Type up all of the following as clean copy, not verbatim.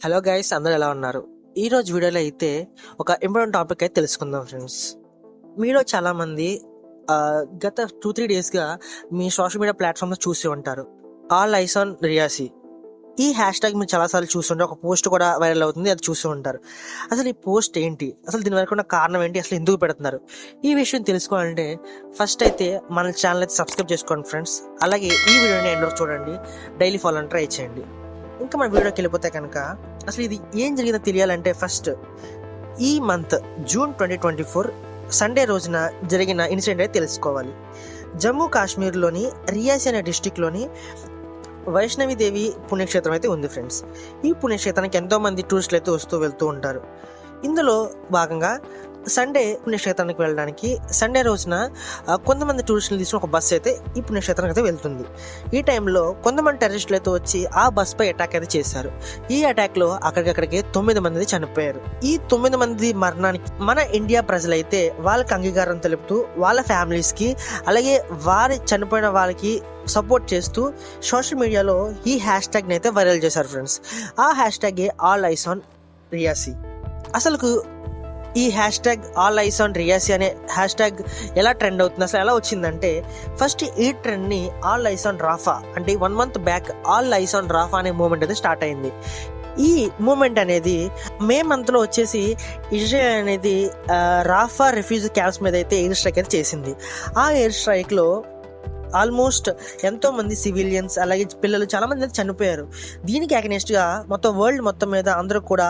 Hello guys, అందరూ ఎలా ఉన్నారు? ఈ రోజు వీడియోలో అయితే ఒక ఇంపార్టెంట్ టాపిక్ అయితే తెలుసుకుందాం ఫ్రెండ్స్. మీలో చాలా మంది గత 2-3 డేస్గా మీ సోషల్ మీడియా ప్లాట్ఫామ్లో చూసి ఉంటారు. All eyes on Reasi. ఈ హ్యాష్ ట్యాగ్ మీరు చాలాసార్లు చూస్తుంటే ఒక పోస్ట్ కూడా వైరల్ అవుతుంది, అది చూస్తూ ఉంటారు. అసలు ఈ పోస్ట్ ఏంటి, అసలు దీని వరకు ఉన్న కారణం ఏంటి, అసలు ఎందుకు పెడుతున్నారు, ఈ విషయం తెలుసుకోవాలంటే ఫస్ట్ అయితే మన ఛానల్ అయితే సబ్స్క్రైబ్ చేసుకోండి ఫ్రెండ్స్. అలాగే ఈ వీడియోని ఎండ్ వరకు చూడండి, డైలీ ఫాలో ట్రై చేయండి. ఇంకా మన వీడియోకి వెళ్ళిపోతే కనుక అసలు ఇది ఏం జరిగిందో తెలియాలంటే ఫస్ట్ ఈ మంత్ జూన్ 2024 సండే రోజున జరిగిన ఇన్సిడెంట్ అయితే తెలుసుకోవాలి. జమ్మూ కాశ్మీర్లోని రియాసి అనే డిస్టిక్లోని వైష్ణవిదేవి పుణ్యక్షేత్రం అయితే ఉంది ఫ్రెండ్స్. ఈ పుణ్యక్షేత్రానికి ఎంతో మంది టూరిస్టులు అయితే వస్తూ వెళ్తూ ఉంటారు. ఇందులో భాగంగా సండే పుణ్యక్షేత్రానికి వెళ్ళడానికి సండే రోజున కొంతమంది టూరిస్టులు తీసుకుని ఒక బస్సు అయితే ఈ పుణ్యక్షేత్రానికి అయితే వెళ్తుంది. ఈ టైంలో కొంతమంది టెర్రరిస్టులు అయితే వచ్చి ఆ బస్పై అటాక్ అయితే చేశారు. ఈ అటాక్లో అక్కడికక్కడికి 9 మంది చనిపోయారు. ఈ 9 మంది మరణానికి మన ఇండియా ప్రజలైతే వాళ్ళకి అంగీకారం తెలుపుతూ వాళ్ళ ఫ్యామిలీస్కి అలాగే వారి చనిపోయిన వాళ్ళకి సపోర్ట్ చేస్తూ సోషల్ మీడియాలో ఈ హ్యాష్ ట్యాగ్ని అయితే వైరల్ చేశారు ఫ్రెండ్స్. ఆ hash tag all eyes on Reasi. అసలు ఈ hash tag all eyes on Reasi అనే హ్యాష్ ట్యాగ్ ఎలా ట్రెండ్ అవుతుంది, అసలు ఎలా వచ్చిందంటే ఫస్ట్ ఈ ట్రెండ్ని ఆల్ ఐస్ ఆన్ రాఫా అంటే 1 month back all eyes on Rapha అనే మూమెంట్ అయితే స్టార్ట్ అయింది. ఈ మూమెంట్ అనేది మే మంత్లో వచ్చేసి ఇజ్రాయెల్ అనేది రాఫా రెఫ్యూజీ క్యాంప్స్ మీద అయితే ఎయిర్ స్ట్రైక్ అయితే చేసింది. ఆ ఎయిర్ స్ట్రైక్లో ఆల్మోస్ట్ ఎంతో మంది సివిలియన్స్ అలాగే పిల్లలు చాలా మంది అయితే చనిపోయారు. దీనికి అగెనిస్ట్గా మొత్తం వరల్డ్ మొత్తం మీద అందరూ కూడా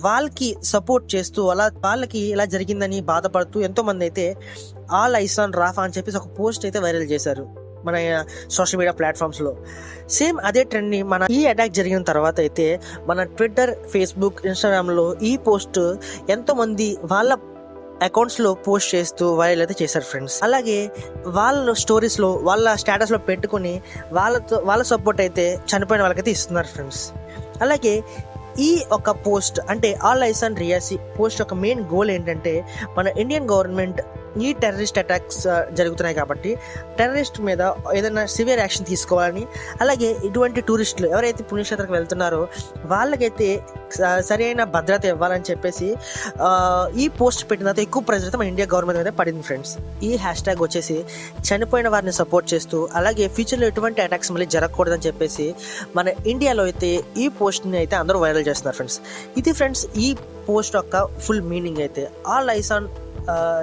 వాళ్ళకి సపోర్ట్ చేస్తూ వాళ్ళకి ఇలా జరిగిందని బాధపడుతూ ఎంతో మంది అయితే ఆల్ ఐస్ ఆన్ రాఫా అని చెప్పేసి ఒక పోస్ట్ అయితే వైరల్ చేశారు మన సోషల్ మీడియా ప్లాట్ఫామ్స్లో. సేమ్ అదే ట్రెండ్ని మన ఈ అటాక్ జరిగిన తర్వాత అయితే మన ట్విట్టర్, ఫేస్బుక్, ఇన్స్టాగ్రామ్లో ఈ పోస్ట్ ఎంతోమంది వాళ్ళ అకౌంట్స్లో పోస్ట్ చేస్తూ వైరల్ అయితే చేశారు ఫ్రెండ్స్. అలాగే వాళ్ళ స్టోరీస్లో వాళ్ళ స్టేటస్లో పెట్టుకుని వాళ్ళ సపోర్ట్ అయితే చనిపోయిన వాళ్ళకైతే ఇస్తున్నారు ఫ్రెండ్స్. అలాగే ఈ ఒక పోస్ట్ అంటే all eyes on Reasi post యొక్క మెయిన్ గోల్ ఏంటంటే మన ఇండియన్ గవర్నమెంట్ ఈ టెర్రరిస్ట్ అటాక్స్ జరుగుతున్నాయి కాబట్టి టెర్రరిస్ట్ మీద ఏదైనా సివియర్ యాక్షన్ తీసుకోవాలని, అలాగే ఇటువంటి టూరిస్టులు ఎవరైతే పుణ్యక్షేత్రకు వెళ్తున్నారో వాళ్ళకైతే సరైన భద్రత ఇవ్వాలని చెప్పేసి ఈ పోస్ట్ పెట్టిన తర్వాత ఎక్కువ ప్రెజర్ అయితే మన ఇండియా గవర్నమెంట్ మీద పడింది ఫ్రెండ్స్. ఈ హ్యాష్ ట్యాగ్ వచ్చేసి చనిపోయిన వారిని సపోర్ట్ చేస్తూ అలాగే ఫ్యూచర్లో ఎటువంటి అటాక్స్ మళ్ళీ జరగకూడదని చెప్పేసి మన ఇండియాలో అయితే ఈ పోస్ట్ని అయితే అందరూ వైరల్ చేస్తున్నారు ఫ్రెండ్స్. ఇది ఫ్రెండ్స్ ఈ పోస్ట్ యొక్క ఫుల్ మీనింగ్ అయితే. ఆల్ ఐస్ ఆన్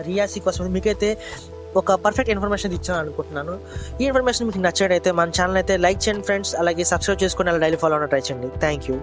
రియాసి కోసం మీకైతే ఒక పర్ఫెక్ట్ ఇన్ఫర్మేషన్ ఇచ్చాను అనుకుంటున్నాను. ఈ ఇన్ఫర్మేషన్ మీకు నచ్చినట్టయితే మన ఛానల్ అయితే లైక్ చేయండి ఫ్రెండ్స్, అలాగే సబ్స్క్రైబ్ చేసుకుని అలా డైలీ ఫాలో అవ్వడం ట్రై చేయండి. Thank you.